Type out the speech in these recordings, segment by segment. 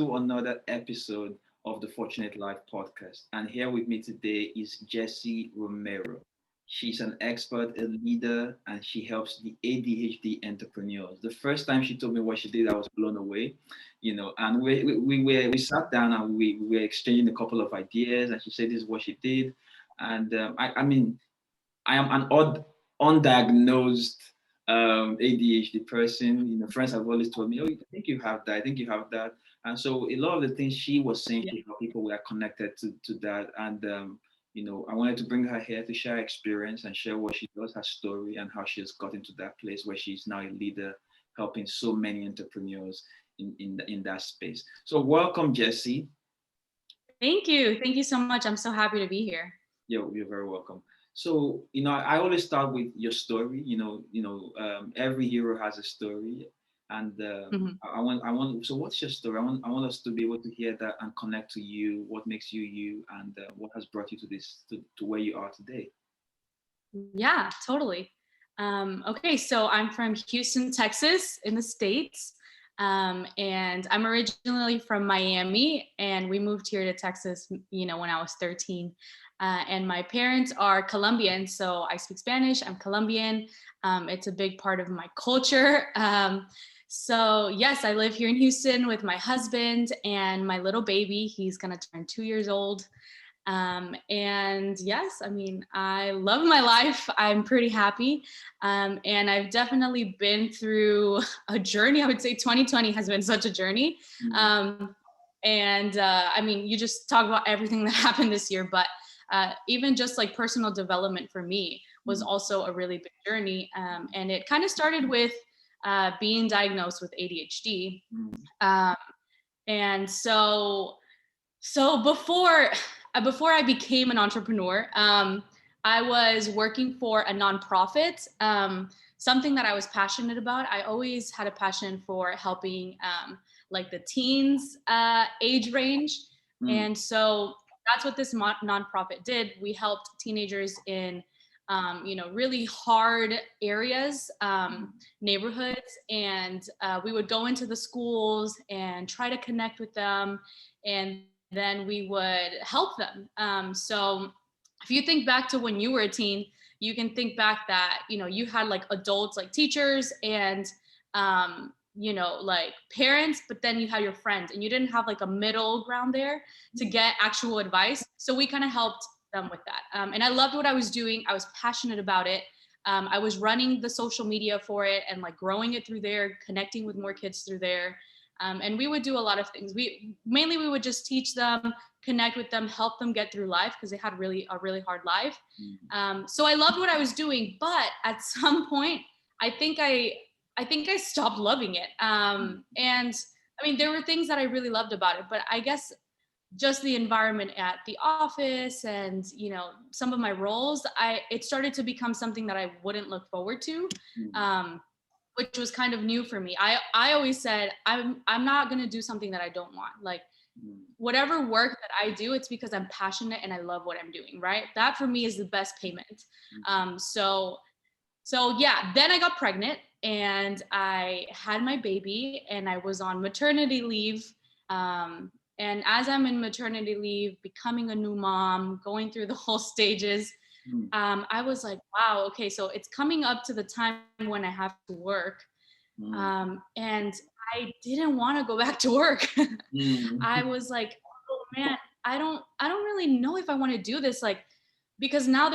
to another episode of the Fortunate Life podcast. And here with me today is Jessi Romero. She's an expert, a leader, and she helps the ADHD entrepreneurs. The first time she told me what she did, I was blown away, and we sat down and we were exchanging a couple of ideas, and she said this is what she did. And I mean, I am an undiagnosed ADHD person. Friends have always told me, "Oh, I think you have that. I think you have that." And so a lot of the things she was saying Yeah. to help people were connected to that. And I wanted to bring her here to share her experience and share what she does, her story, and how she has gotten to that place where she's now a leader, helping so many entrepreneurs in that space. So welcome, Jessi. Thank you. Thank you so much. I'm so happy to be here. You're very welcome. So, I always start with your story. Every hero has a story, and Mhm. I want. So, what's your story? I want us to be able to hear that and connect to you. What makes you you, and what has brought you to to where you are today. Yeah, totally. Okay, so I'm from Houston, Texas, in the States. And I'm originally from Miami, and we moved here to Texas, when I was 13. And my parents are Colombian, so I speak Spanish. I'm Colombian. It's a big part of my culture. So yes, I live here in Houston with my husband and my little baby. He's gonna turn 2 years old. And yes, I mean, I love my life. I'm pretty happy. And I've definitely been through a journey. I would say 2020 has been such a journey. Mm, And I mean, you just talk about everything that happened this year, but even just like personal development for me was mm, also a really big journey. And it kind of started with being diagnosed with ADHD. mm, Um, and so before I became an entrepreneur, I was working for a nonprofit, something that I was passionate about. I always had a passion for helping like the teens age range. mm, And so that's what this nonprofit did. We helped teenagers in really hard areas, neighborhoods, and we would go into the schools and try to connect with them, and then we would help them. So if you think back to when you were a teen, you can think back that, you had like adults, like teachers and, like parents, but then you had your friends and you didn't have like a middle ground there to get actual advice. So we kind of helped them with that. And I loved what I was doing. I was passionate about it. I was running the social media for it and like growing it through there, connecting with more kids through there. And we would do a lot of things. We would just teach them, connect with them, help them get through life because they had a really hard life. mm, So I loved what I was doing, but at some point, I think I I think I stopped loving it. And I mean, there were things that I really loved about it, but I guess just the environment at the office and some of my roles, it started to become something that I wouldn't look forward to. mm, Um, which was kind of new for me. I always said I'm not going to do something that I don't want. Like mm, whatever work that I do, it's because I'm passionate and I love what I'm doing, right? That for me is the best payment. So yeah, then I got pregnant and I had my baby and I was on maternity leave. And as I'm in maternity leave, becoming a new mom, going through the whole stages, mm, I was like, wow, okay, so it's coming up to the time when I have to work. mm, And I didn't want to go back to work. mm, I was like, oh man, I don't really know if I want to do this. Like, because now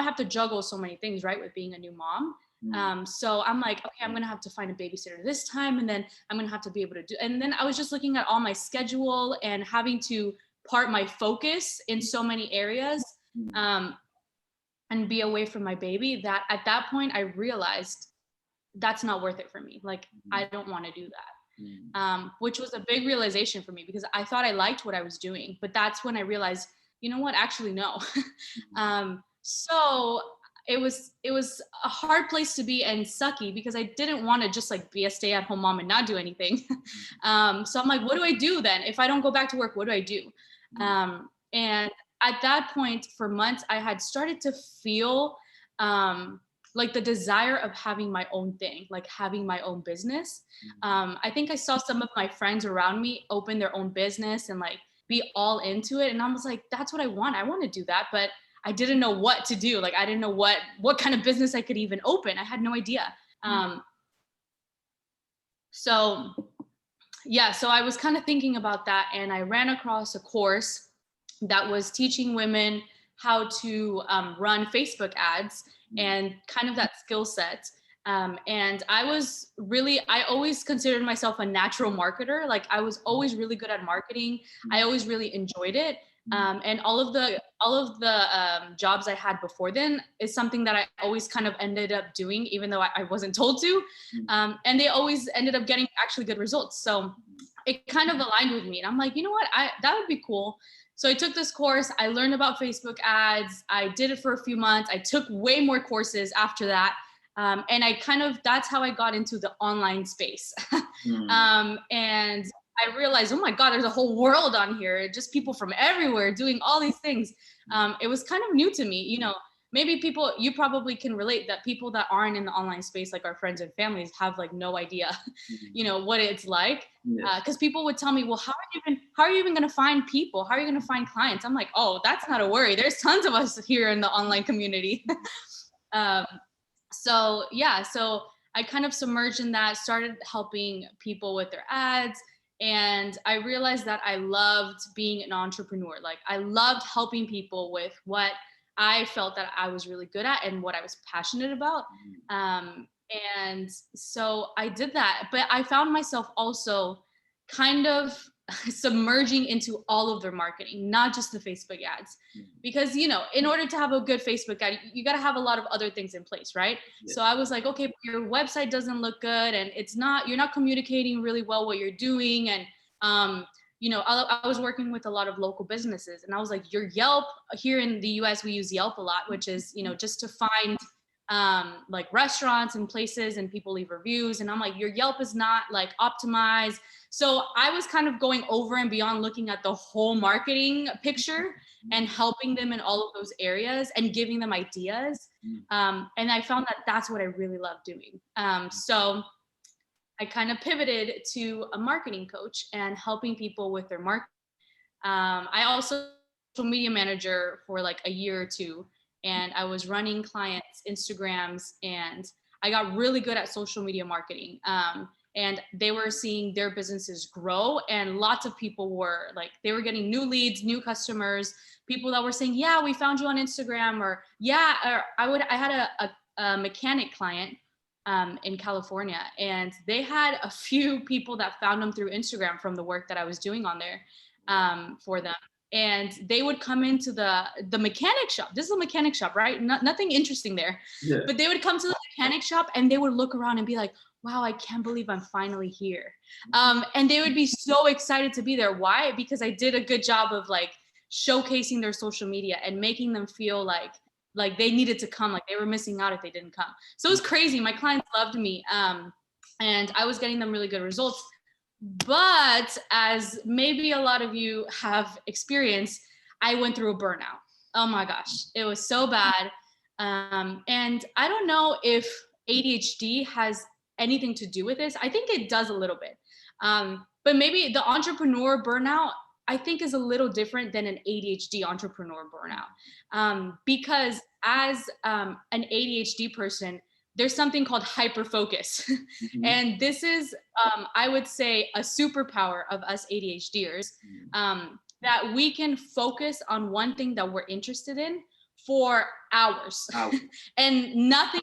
I have to juggle so many things, right? With being a new mom. mm, So I'm like, okay, I'm gonna have to find a babysitter this time, and then I'm gonna have to be able to do. And then I was just looking at all my schedule and having to part my focus in so many areas. mm, Um, and be away from my baby, that at that point I realized that's not worth it for me. Like I mm, don't want to do that. mm, Which was a big realization for me because I thought I liked what I was doing, but that's when I realized, you know what, actually no. mm, So it was a hard place to be and sucky because I didn't want to just like be a stay-at-home mom and not do anything. So I'm like, what do I do then? If I don't go back to work, what do I do? And at that point, for months, I had started to feel like the desire of having my own thing, like having my own business. I think I saw some of my friends around me open their own business and like be all into it. And I was like, that's what I want. I want to do that. But I didn't know what to do. Like, I didn't know what kind of business I could even open. I had no idea. So yeah, so I was kind of thinking about that, and I ran across a course that was teaching women how to run Facebook ads and kind of that skill set. And I always considered myself a natural marketer. Like, I was always really good at marketing. I always really enjoyed it. And all of the jobs I had before then is something that I always kind of ended up doing, even though I wasn't told to. And they always ended up getting actually good results. So it kind of aligned with me. And I'm like, you know what, that would be cool. So I took this course. I learned about Facebook ads. I did it for a few months. I took way more courses after that. And that's how I got into the online space. And I realized, oh my God, there's a whole world on here, just people from everywhere doing all these things. It was kind of new to me. You know, maybe you probably can relate that people that aren't in the online space, like our friends and families, have like no idea, you know, what it's like. Because people would tell me, well, how are you even going to find people? How are you going to find clients? I'm like, oh, that's not a worry. There's tons of us here in the online community. So I kind of submerged in that, started helping people with their ads. And I realized that I loved being an entrepreneur. Like, I loved helping people with what I felt that I was really good at and what I was passionate about. And so I did that, but I found myself also kind of submerging into all of their marketing, not just the Facebook ads, because, you know, in order to have a good Facebook ad, you got to have a lot of other things in place, right? So I was like, okay, your website doesn't look good, and you're not communicating really well what you're doing. And you know, I was working with a lot of local businesses, and I was like, your Yelp, here in the US we use Yelp a lot, which is, you know, just to find like restaurants and places, and people leave reviews. And I'm like, your Yelp is not like optimized. So I was kind of going over and beyond, looking at the whole marketing picture and helping them in all of those areas and giving them ideas. And I found that that's what I really love doing. So I kind of pivoted to a marketing coach and helping people with their marketing. I also social media manager for like a year or two, and I was running clients' Instagrams, and I got really good at social media marketing. And they were seeing their businesses grow, and lots of people were like, they were getting new leads, new customers, people that were saying, yeah, we found you on Instagram, or I had a mechanic client in California, and they had a few people that found them through Instagram from the work that I was doing on there for them. And they would come into the mechanic shop. This is a mechanic shop, right? Nothing interesting there. Yeah. But they would come to the mechanic shop, and they would look around and be like, wow, I can't believe I'm finally here. And they would be so excited to be there. Why? Because I did a good job of like showcasing their social media and making them feel like they needed to come, like they were missing out if they didn't come. So it was crazy. My clients loved me. And I was getting them really good results. But as maybe a lot of you have experienced, I went through a burnout. Oh my gosh, it was so bad. And I don't know if ADHD has anything to do with this. I think it does a little bit. But maybe the entrepreneur burnout, I think, is a little different than an ADHD entrepreneur burnout. Because as an ADHD person, there's something called hyperfocus. Mm-hmm. And this is, I would say, a superpower of us ADHDers, that we can focus on one thing that we're interested in for hours. And nothing,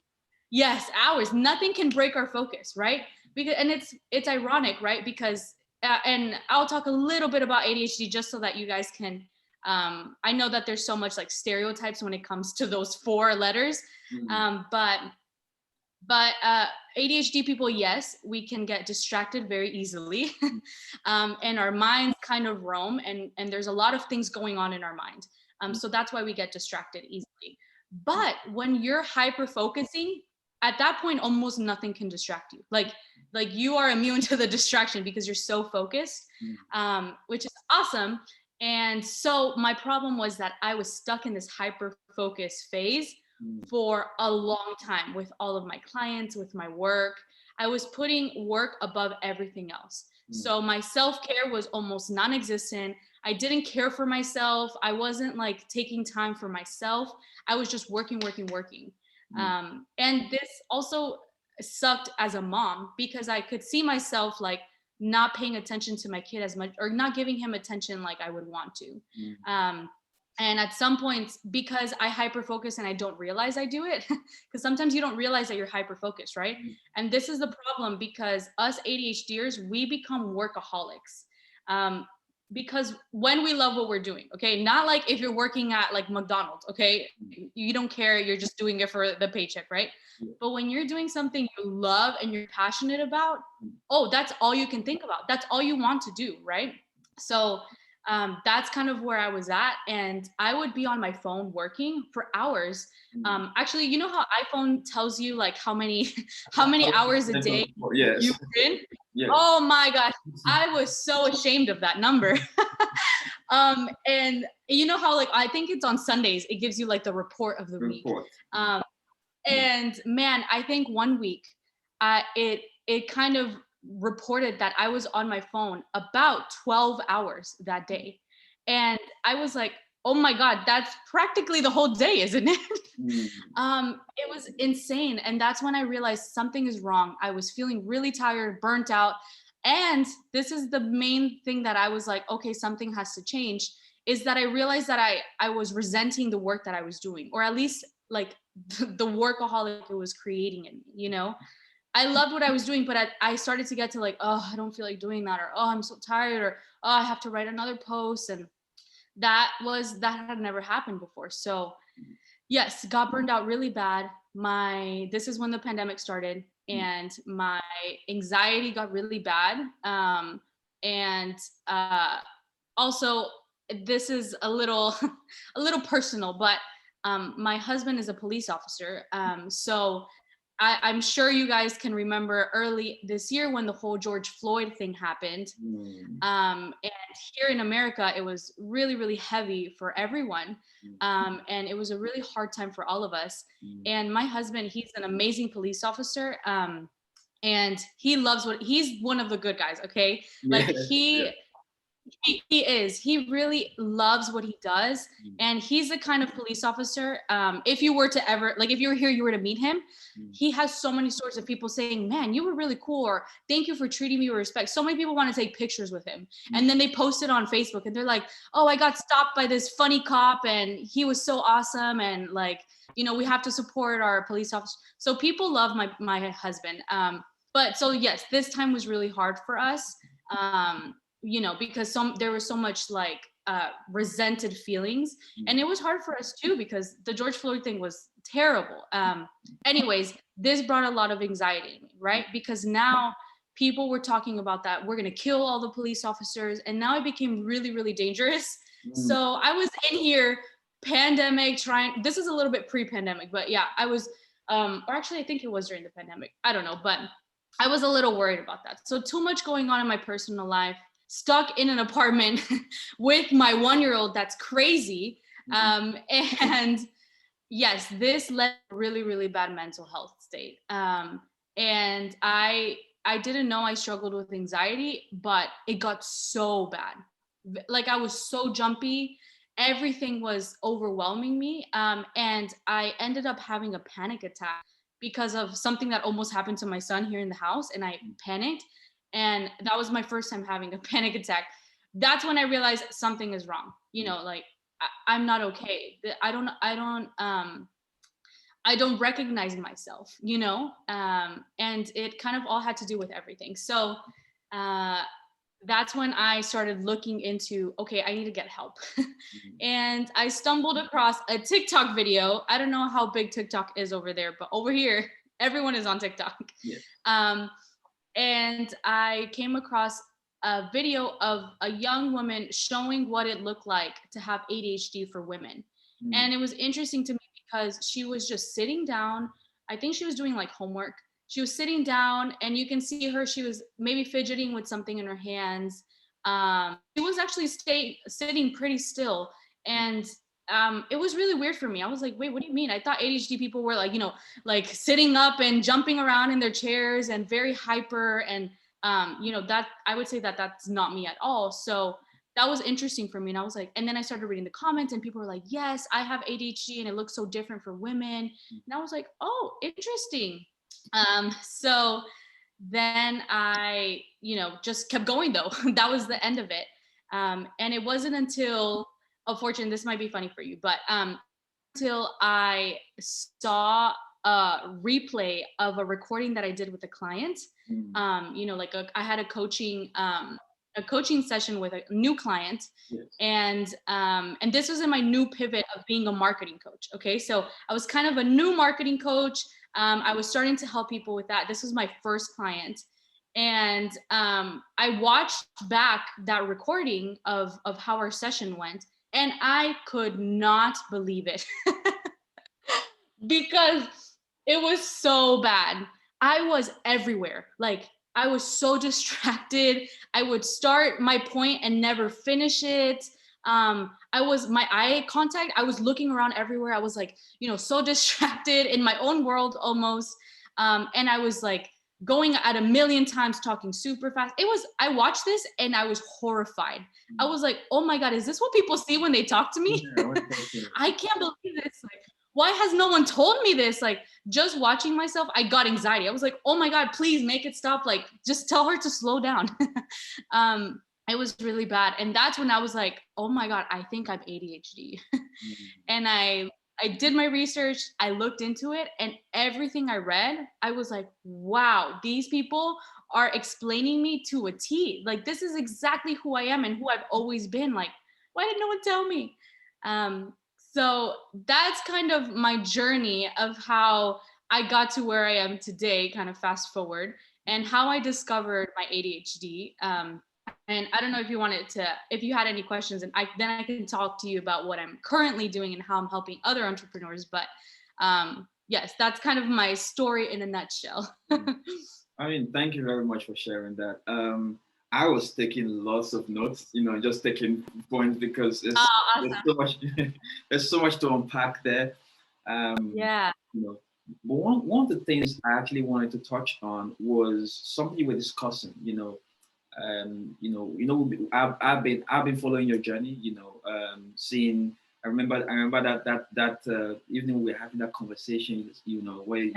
yes, hours, nothing can break our focus, right? Because, and it's ironic, right? Because, and I'll talk a little bit about ADHD just so that you guys can, I know that there's so much like stereotypes when it comes to those 4 letters, but ADHD people, yes, we can get distracted very easily. And our minds kind of roam, and there's a lot of things going on in our mind. So that's why we get distracted easily. But when you're hyper focusing, at that point, almost nothing can distract you. Like you are immune to the distraction because you're so focused, which is awesome. And so my problem was that I was stuck in this hyper focus phase for a long time with all of my clients, with my work. I was putting work above everything else. So my self-care was almost non-existent. I didn't care for myself. I wasn't like taking time for myself. I was just working, working, working. And this also sucked as a mom because I could see myself like not paying attention to my kid as much or not giving him attention like I would want to. And at some points, because I hyper focus and I don't realize I do it, because sometimes you don't realize that you're hyper focused, right? And this is the problem because us ADHDers, we become workaholics. Because when we love what we're doing, okay, not like if you're working at like McDonald's, okay, you don't care, you're just doing it for the paycheck, right? But when you're doing something you love and you're passionate about, oh, that's all you can think about. That's all you want to do, right? So that's kind of where I was at. And I would be on my phone working for hours. Actually, you know how iPhone tells you like how many hours a day you've been? Yes. Oh my gosh, I was so ashamed of that number. And you know how like I think it's on Sundays, it gives you like the report of the week. And man, I think one week it kind of reported that I was on my phone about 12 hours that day. And I was like, oh my God, that's practically the whole day, isn't it? It was insane. And that's when I realized something is wrong. I was feeling really tired, burnt out. And this is the main thing that I was like, okay, something has to change, is that I realized that I was resenting the work that I was doing, or at least like the workaholic it was creating in me, you know? I loved what I was doing, but I started to get to like, oh, I don't feel like doing that, or oh, I'm so tired, or oh, I have to write another post. And that had never happened before. So yes, got burned out really bad. This is when the pandemic started, and my anxiety got really bad. And also, this is a little personal, but my husband is a police officer. So I'm sure you guys can remember early this year when the whole George Floyd thing happened. And here in America, it was really, really heavy for everyone. And it was a really hard time for all of us. And my husband, he's an amazing police officer. And he's one of the good guys, okay? Like he really loves what he does. And he's the kind of police officer, if you were to ever, like if you were here, you were to meet him, he has so many stories of people saying, man, you were really cool, or thank you for treating me with respect. So many people want to take pictures with him. And then they post it on Facebook and they're like, oh, I got stopped by this funny cop and he was so awesome. And like, you know, we have to support our police officers. So people love my husband. But so yes, this time was really hard for us. You know, because there was so much like resented feelings, and it was hard for us too because the George Floyd thing was terrible. Anyways, this brought a lot of anxiety in me, right? Because now people were talking about that we're gonna kill all the police officers, and now it became really, really dangerous. So I was in here, pandemic, this is a little bit pre-pandemic, but yeah, I was, or actually I think it was during the pandemic, I don't know, but I was a little worried about that. So too much going on in my personal life, stuck in an apartment with my 1-year-old that's crazy. And yes, this led to a really, really bad mental health state. And I didn't know I struggled with anxiety, but it got so bad. Like I was so jumpy. Everything was overwhelming me. And I ended up having a panic attack because of something that almost happened to my son here in the house. And I panicked. And that was my first time having a panic attack. That's when I realized something is wrong. You know, like I'm not okay. I don't recognize myself, you know? And it kind of all had to do with everything. So that's when I started looking into, okay, I need to get help. And I stumbled across a TikTok video. I don't know how big TikTok is over there, but over here, everyone is on TikTok. And I came across a video of a young woman showing what it looked like to have ADHD for women. And it was interesting to me because she was just sitting down. I think she was doing like homework. She was sitting down and you can see her, she was maybe fidgeting with something in her hands. She was actually sitting pretty still. And it was really weird for me. I was like, wait, what do you mean? I thought ADHD people were like, like sitting up and jumping around in their chairs and very hyper. And, that I would say that that's not me at all. So that was interesting for me. And I was like, and then I started reading the comments and people were like, yes, I have ADHD and it looks so different for women. And I was like, oh, interesting. So then I, just kept going though. That was the end of it. And it wasn't until, unfortunately, this might be funny for you, but until I saw a replay of a recording that I did with a client, like I had a coaching session with a new client. Yes. And this was in my new pivot of being a marketing coach. Okay. So I was kind of a new marketing coach. I was starting to help people with that. This was my first client. And I watched back that recording of how our session went, and I could not believe it because it was so bad. I was everywhere. Like, I was so distracted. I would start my point and never finish it. My eye contact, I was looking around everywhere. I was like, so distracted in my own world almost. And I was like going at a million times, talking super fast. I watched this and I was horrified. I was like, oh my God, is this what people see when they talk to me? Yeah, I can't believe this. Like, why has no one told me this? Like, just watching myself, I got anxiety. I was like, oh my God, please make it stop. Like, just tell her to slow down. It was really bad. And that's when I was like, oh my God, I think I'm ADHD. And I did my research, I looked into it, and everything I read, I was like, wow, these people are explaining me to a T. Like, this is exactly who I am and who I've always been. Like, why did no one tell me? So that's kind of my journey of how I got to where I am today, kind of fast forward, and how I discovered my ADHD. And I don't know if if you had any questions, and then I can talk to you about what I'm currently doing and how I'm helping other entrepreneurs. But yes, that's kind of my story in a nutshell. I mean, thank you very much for sharing that. I was taking lots of notes, just taking points because there's Awesome. so much, there's so much to unpack there. Yeah. But one of the things I actually wanted to touch on was something you were discussing. I've been following your journey. Seeing. I remember that evening we were having that conversation. Where you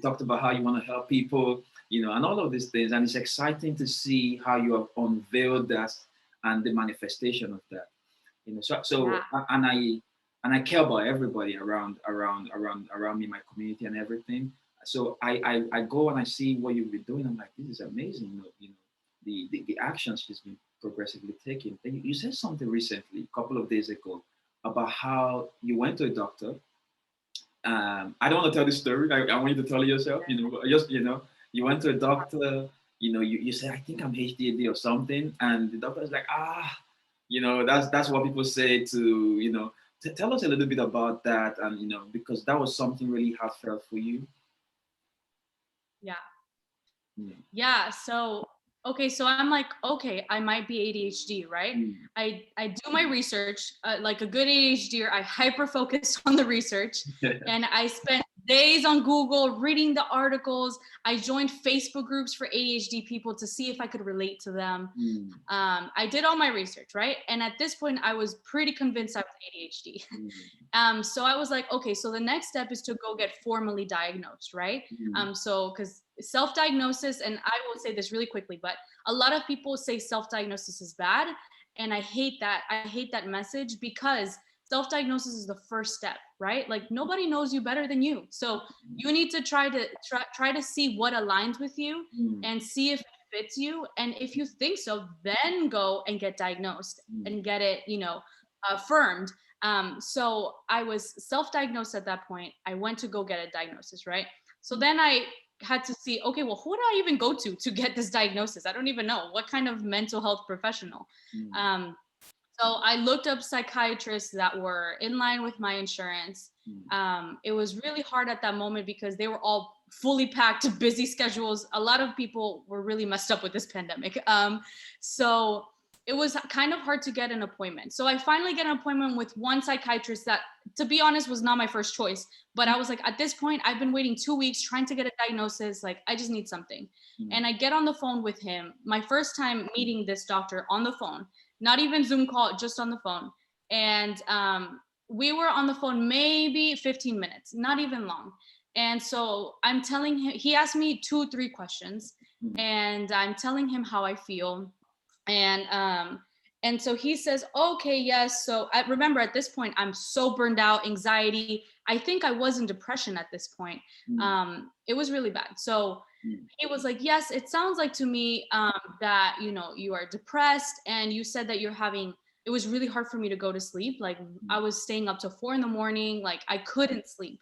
talked about how you want to help people. And all of these things, and it's exciting to see how you have unveiled that and the manifestation of that. And I care about everybody around me, my community, and everything. So I go and I see what you've been doing. I'm like, this is amazing. The actions she's been progressively taking. And you said something recently, a couple of days ago, about how you went to a doctor. I don't want to tell this story. I want you to tell it yourself. You went to a doctor. You said, I think I'm HDD or something, and the doctor's like, that's what people say to tell us a little bit about that, and because that was something really heartfelt for you. Yeah. Yeah. So, okay. So I'm like, okay, I might be ADHD, right? I do my research, like a good ADHDer, I hyper focus on the research and I spent days on Google reading the articles. I joined Facebook groups for ADHD people to see if I could relate to them. I did all my research, right? And at this point, I was pretty convinced I was ADHD. So I was like, okay, so the next step is to go get formally diagnosed, right? So because self-diagnosis, and I will say this really quickly, but a lot of people say self-diagnosis is bad. And I hate that. I hate that message because self-diagnosis is the first step, right? Like, nobody knows you better than you. So you need to try to see what aligns with you and see if it fits you. And if you think so, then go and get diagnosed and get it, affirmed. So I was self-diagnosed at that point. I went to go get a diagnosis, right? So then I had to see, okay, well, who do I even go to get this diagnosis? I don't even know what kind of mental health professional. So I looked up psychiatrists that were in line with my insurance. It was really hard at that moment because they were all fully packed, busy schedules. A lot of people were really messed up with this pandemic. So it was kind of hard to get an appointment. So I finally get an appointment with one psychiatrist that, to be honest, was not my first choice. But I was like, at this point, I've been waiting 2 weeks trying to get a diagnosis. Like, I just need something. And I get on the phone with him. My first time meeting this doctor on the phone, not even Zoom call, just on the phone. And we were on the phone maybe 15 minutes, not even long. And so I'm telling him, he asked me 2-3 questions, and I'm telling him how I feel. And so he says, okay, yes. So I remember at this point, I'm so burned out, anxiety. I think I was in depression at this point. It was really bad. So he was like, yes, it sounds like to me that, you know, you are depressed, and you said that it was really hard for me to go to sleep. Like, I was staying up till 4 a.m. Like, I couldn't sleep.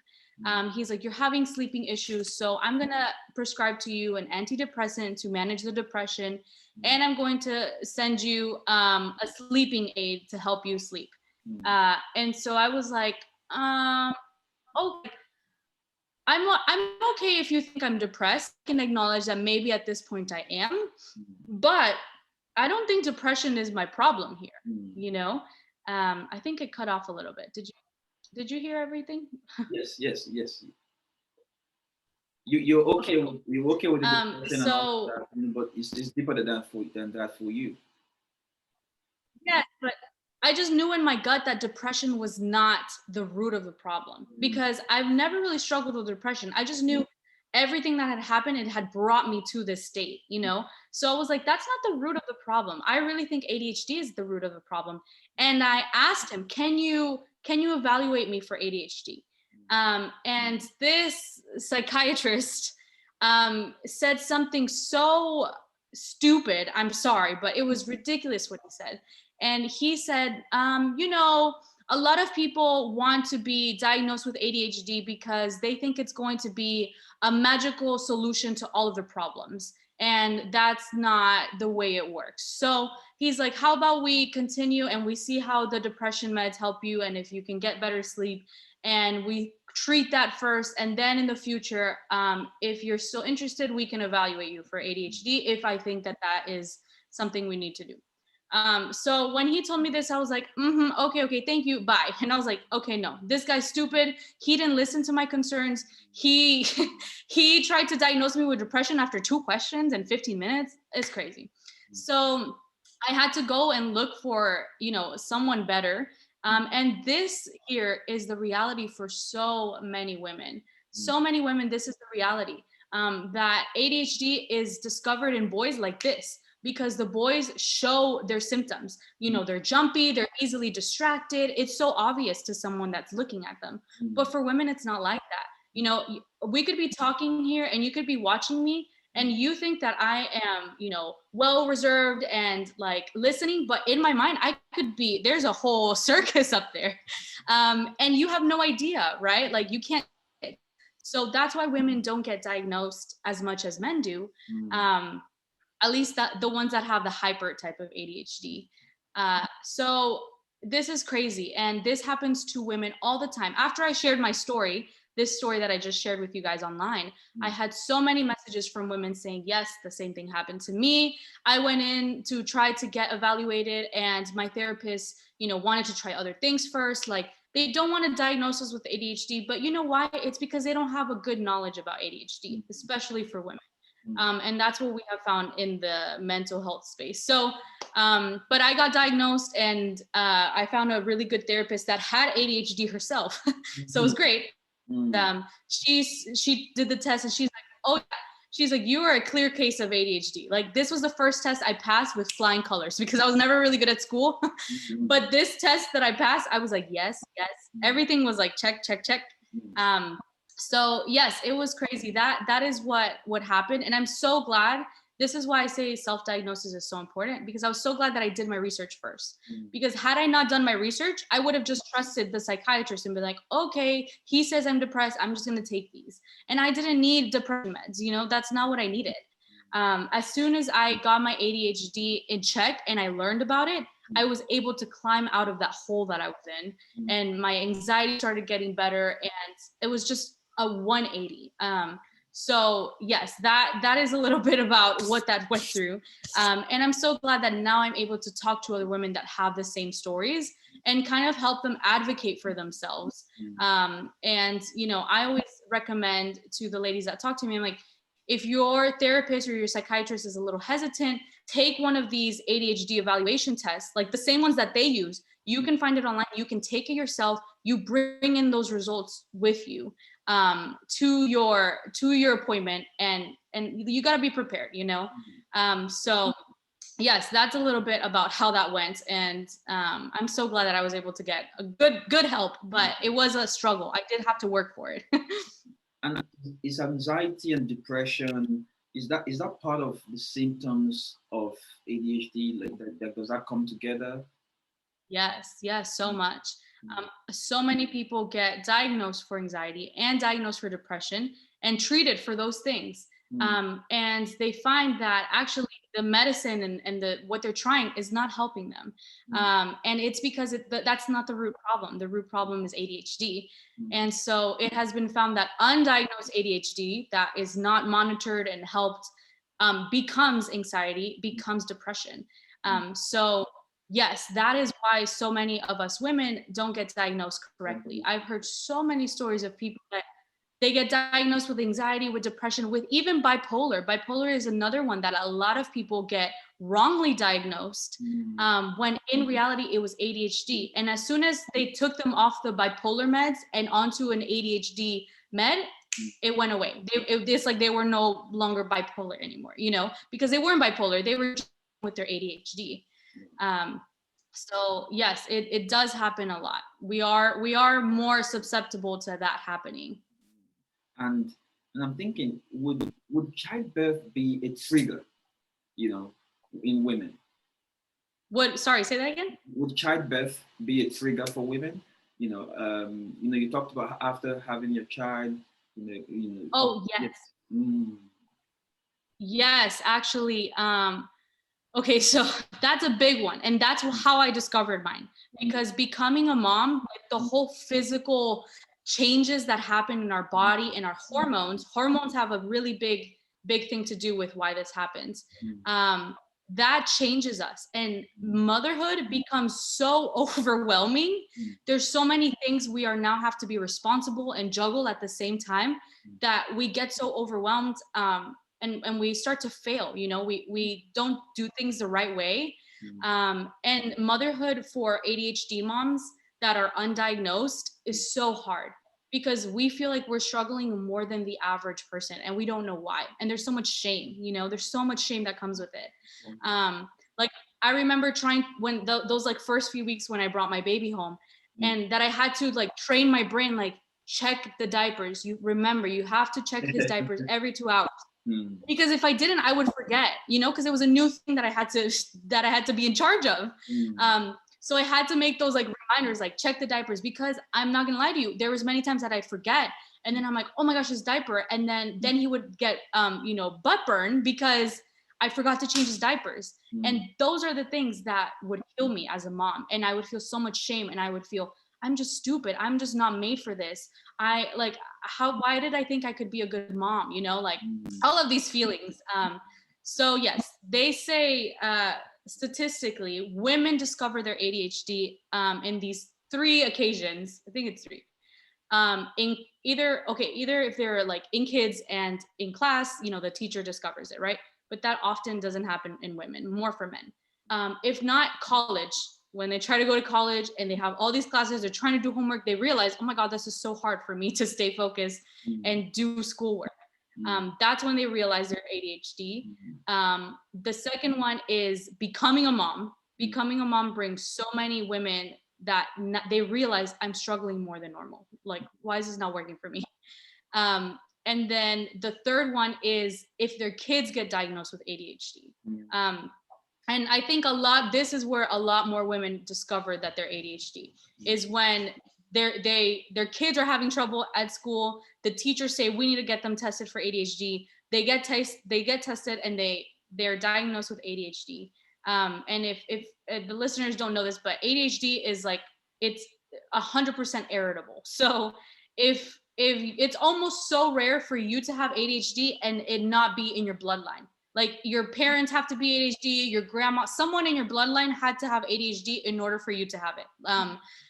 He's like, you're having sleeping issues. So I'm going to prescribe to you an antidepressant to manage the depression. And I'm going to send you a sleeping aid to help you sleep. And so I was like, okay, I'm okay if you think I'm depressed. I can acknowledge that maybe at this point I am, but I don't think depression is my problem here. You know, I think it cut off a little bit. Did you hear everything? Yes. You're okay Okay, cool. you're okay with the depression and all So that, but it's deeper than that for you. yes, but I just knew in my gut that depression was not the root of the problem, because I've never really struggled with depression. I just knew everything that had happened, it had brought me to this state, you know? So I was like, that's not the root of the problem. I really think ADHD is the root of the problem. And I asked him, can you evaluate me for ADHD? And this psychiatrist said something so stupid. I'm sorry, but it was ridiculous what he said. And he said, you know, a lot of people want to be diagnosed with ADHD because they think it's going to be a magical solution to all of the problems. And that's not the way it works. So he's like, how about we continue and we see how the depression meds help you, and if you can get better sleep, and we treat that first. And then in the future, if you're still interested, we can evaluate you for ADHD if I think that that is something we need to do. So when he told me this, I was like, okay, thank you, bye. And I was like, okay, no, this guy's stupid. He didn't listen to my concerns. He he tried to diagnose me with depression after 2 questions and 15 minutes. It's crazy. So I had to go and look for, you know, someone better. And this here is the reality for so many women. So many women, this is the reality. That ADHD is discovered in boys like this, because the boys show their symptoms. You know, they're jumpy, they're easily distracted. It's so obvious to someone that's looking at them. But for women, it's not like that. You know, we could be talking here and you could be watching me and you think that I am, you know, well reserved and like listening, but in my mind, I could be, there's a whole circus up there. And you have no idea, right? Like you can't. So that's why women don't get diagnosed as much as men do. At least that the ones that have the hyper type of ADHD. So this is crazy. And this happens to women all the time. After I shared my story, this story that I just shared with you guys online, I had so many messages from women saying, yes, the same thing happened to me. I went in to try to get evaluated, and my therapist, you know, wanted to try other things first. Like, they don't want to diagnose us with ADHD, but you know why? It's because they don't have a good knowledge about ADHD, especially for women. And that's what we have found in the mental health space. So, but I got diagnosed, and I found a really good therapist that had ADHD herself. So it was great. She did the test, and she's like, oh yeah. She's like, you are a clear case of ADHD. Like, this was the first test I passed with flying colors, because I was never really good at school. But this test that I passed, I was like, yes. Everything was like, check. So yes, it was crazy. That is what happened. And I'm so glad. This is why I say self-diagnosis is so important, because I was so glad that I did my research first. Because had I not done my research, I would have just trusted the psychiatrist and been like, okay, he says I'm depressed, I'm just going to take these. And I didn't need depression meds, you know, that's not what I needed. As soon as I got my ADHD in check and I learned about it, I was able to climb out of that hole that I was in, and my anxiety started getting better, and it was just a 180. So yes, that is a little bit about what that went through. And I'm so glad that now I'm able to talk to other women that have the same stories and kind of help them advocate for themselves. And, you know, I always recommend to the ladies that talk to me, I'm like, if your therapist or your psychiatrist is a little hesitant, take one of these ADHD evaluation tests, like the same ones that they use. You can find it online. You can take it yourself. You bring in those results with you to your appointment, and you got to be prepared, you know. So yes, that's a little bit about how that went, and I'm so glad that I was able to get a good help, but it was a struggle. I did have to work for it. And is anxiety and depression, is that part of the symptoms of ADHD? Like that does that come together? Yes, so much. So many people get diagnosed for anxiety and diagnosed for depression and treated for those things. And they find that actually the medicine and the what they're trying is not helping them. And it's because that's not the root problem. The root problem is ADHD. And so it has been found that undiagnosed ADHD that is not monitored and helped becomes anxiety, becomes depression. So yes, that is why so many of us women don't get diagnosed correctly. I've heard so many stories of people that they get diagnosed with anxiety, with depression, with even bipolar. Bipolar is another one that a lot of people get wrongly diagnosed when in reality it was ADHD. And as soon as they took them off the bipolar meds and onto an ADHD med, it went away. It's like they were no longer bipolar anymore, you know, because they weren't bipolar, they were with their ADHD. So yes, it does happen a lot. We are more susceptible to that happening. And I'm thinking, would childbirth be a trigger, you know, in women? Sorry, say that again? Would childbirth be a trigger for women? You talked about after having your child, Oh, yes. Yes, actually. Okay, so that's a big one. And that's how I discovered mine. Because becoming a mom, like the whole physical changes that happen in our body and our hormones have a really big thing to do with why this happens. That changes us, and motherhood becomes so overwhelming. There's so many things we are now have to be responsible and juggle at the same time that we get so overwhelmed, and we start to fail. You know, we don't do things the right way. And motherhood for ADHD moms that are undiagnosed is so hard, because we feel like we're struggling more than the average person, and we don't know why. And there's so much shame, you know, there's so much shame that comes with it. Like I remember trying when those like first few weeks when I brought my baby home, and that I had to like train my brain, like check the diapers. You remember, you have to check his diapers every 2 hours. Because if I didn't, I would forget, you know, because it was a new thing that I had to be in charge of. So I had to make those like reminders, like check the diapers, because I'm not gonna lie to you, there was many times that I'd forget, and then I'm like, oh my gosh, his diaper, and then he would get butt burn because I forgot to change his diapers. And those are the things that would kill me as a mom, and I would feel so much shame, and I would feel I'm just stupid, I'm just not made for this. Why did I think I could be a good mom, you know, like all of these feelings. So yes, they say statistically women discover their ADHD in these 3 occasions. I think it's 3. In either if they're like in kids and in class, you know, the teacher discovers it, right? But that often doesn't happen in women, more for men. If not college, when they try to go to college and they have all these classes, they're trying to do homework, they realize, oh my God, this is so hard for me to stay focused and do schoolwork. That's when they realize they're ADHD. The second one is becoming a mom. Becoming a mom brings so many women that they realize I'm struggling more than normal. Like, why is this not working for me? And then the third one is if their kids get diagnosed with ADHD. And I think this is where a lot more women discover that they're ADHD, is when their kids are having trouble at school. The teachers say we need to get them tested for ADHD. They get tested, and they're diagnosed with ADHD. And if the listeners don't know this, but ADHD is like, it's 100% irritable. So if if it's almost so rare for you to have ADHD and it not be in your bloodline. Like your parents have to be ADHD, your grandma, someone in your bloodline had to have ADHD in order for you to have it.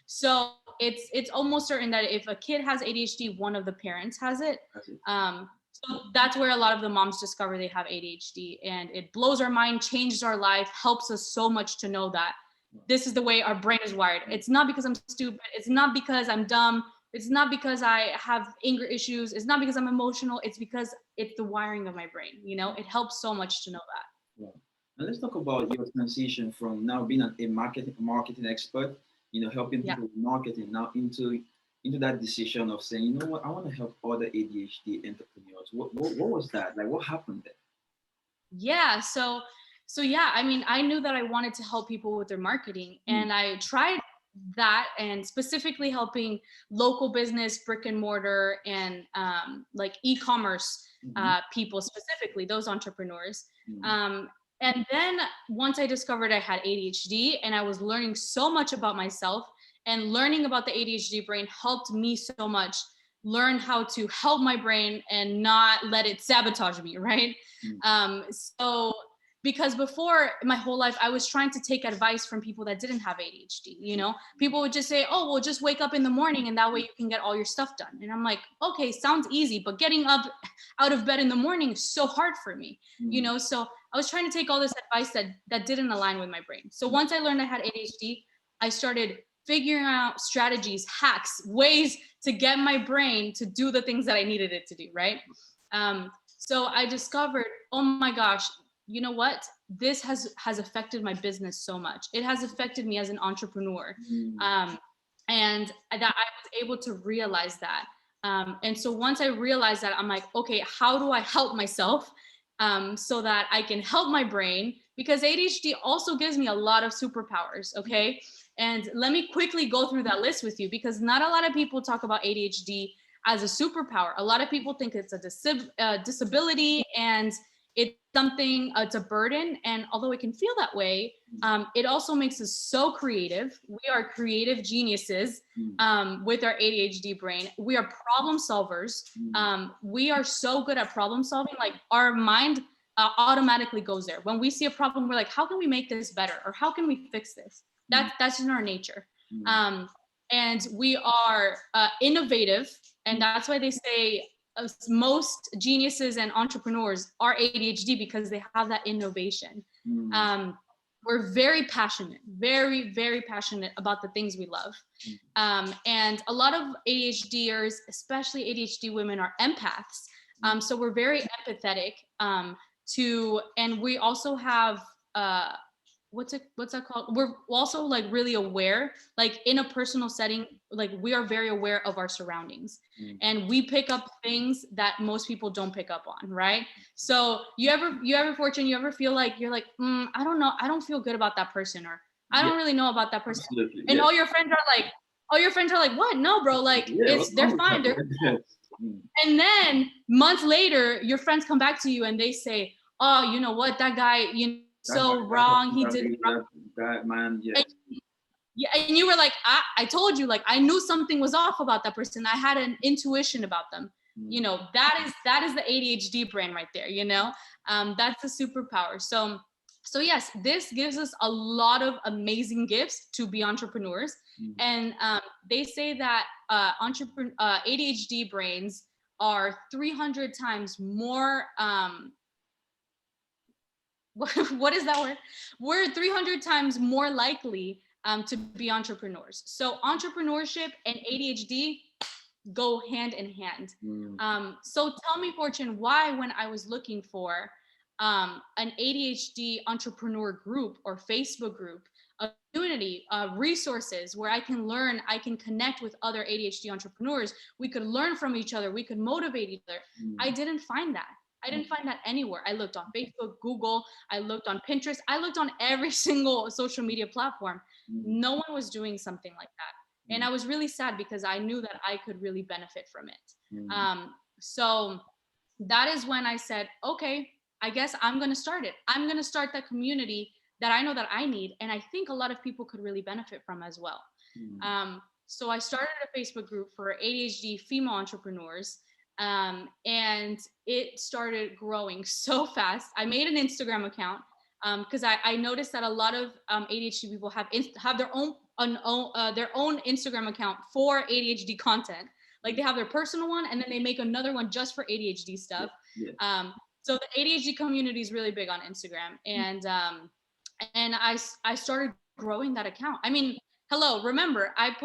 So it's almost certain that if a kid has ADHD, one of the parents has it. So that's where a lot of the moms discover they have ADHD, and it blows our mind, changes our life, helps us so much to know that this is the way our brain is wired. It's not because I'm stupid. It's not because I'm dumb. It's not because I have anger issues. It's not because I'm emotional. It's because it's the wiring of my brain. You know, it helps so much to know that. Yeah. And let's talk about your transition from now being a marketing expert, helping people with marketing, now into that decision of saying, you know what, I want to help other ADHD entrepreneurs. What was that? Like, what happened there? Yeah. So yeah, I mean, I knew that I wanted to help people with their marketing, and I tried that, and specifically helping local business, brick and mortar, and like e-commerce people, specifically those entrepreneurs. And then once I discovered I had ADHD and I was learning so much about myself, and learning about the ADHD brain helped me so much learn how to help my brain and not let it sabotage me, right? So because before, my whole life, I was trying to take advice from people that didn't have ADHD. You know, people would just say, oh, well, just wake up in the morning and that way you can get all your stuff done. And I'm like, okay, sounds easy, but getting up out of bed in the morning is so hard for me, you know? So I was trying to take all this advice that didn't align with my brain. So once I learned I had ADHD, I started figuring out strategies, hacks, ways to get my brain to do the things that I needed it to do, right? So I discovered, oh my gosh, you know what? This has affected my business so much. It has affected me as an entrepreneur. And that I was able to realize that. And so once I realized that, I'm like, okay, how do I help myself so that I can help my brain? Because ADHD also gives me a lot of superpowers, okay? And let me quickly go through that list with you, because not a lot of people talk about ADHD as a superpower. A lot of people think it's a disability and it's something, it's a burden. And although it can feel that way, it also makes us so creative. We are creative geniuses with our ADHD brain. We are problem solvers. We are so good at problem solving. Like our mind automatically goes there. When we see a problem, we're like, how can we make this better? Or how can we fix this? That's in our nature. And we are innovative. And that's why they say most geniuses and entrepreneurs are ADHD, because they have that innovation. We're very passionate, very, very passionate about the things we love. And a lot of ADHDers, especially ADHD women, are empaths. So we're very empathetic and we also have, what's that called? We're also like really aware, like in a personal setting, like we are very aware of our surroundings and we pick up things that most people don't pick up on, right? So you ever feel like you're like, I don't know, I don't feel good about that person, or I don't really know about that person. Absolutely. And all your friends are like, what? No, bro, like they're fine. And then months later, your friends come back to you and they say, oh, you know what, that guy, so wrong. He did wrong. That man, yes. And you were like, I told you, like I knew something was off about that person. I had an intuition about them. You know, that is the ADHD brain right there. You know, that's a superpower. So yes, this gives us a lot of amazing gifts to be entrepreneurs. And they say that ADHD brains are 300 times more. What is that word? We're 300 times more likely to be entrepreneurs. So entrepreneurship and ADHD go hand in hand. So tell me, Fortune, why when I was looking for an ADHD entrepreneur group or Facebook group, a community, resources where I can learn, I can connect with other ADHD entrepreneurs, we could learn from each other, we could motivate each other. I didn't find that. I didn't find that anywhere. I looked on Facebook, Google, I looked on Pinterest, I looked on every single social media platform. No one was doing something like that. And I was really sad because I knew that I could really benefit from it. So that is when I said, okay, I guess I'm going to start it. I'm going to start that community that I know that I need. And I think a lot of people could really benefit from as well. So I started a Facebook group for ADHD female entrepreneurs. And it started growing so fast. I made an Instagram account because I noticed that a lot of ADHD people have their own Instagram account for ADHD content. Like they have their personal one, and then they make another one just for ADHD Yeah. stuff. Yeah. So the ADHD community is really big on Instagram, and I started growing that account. I mean, hello, remember I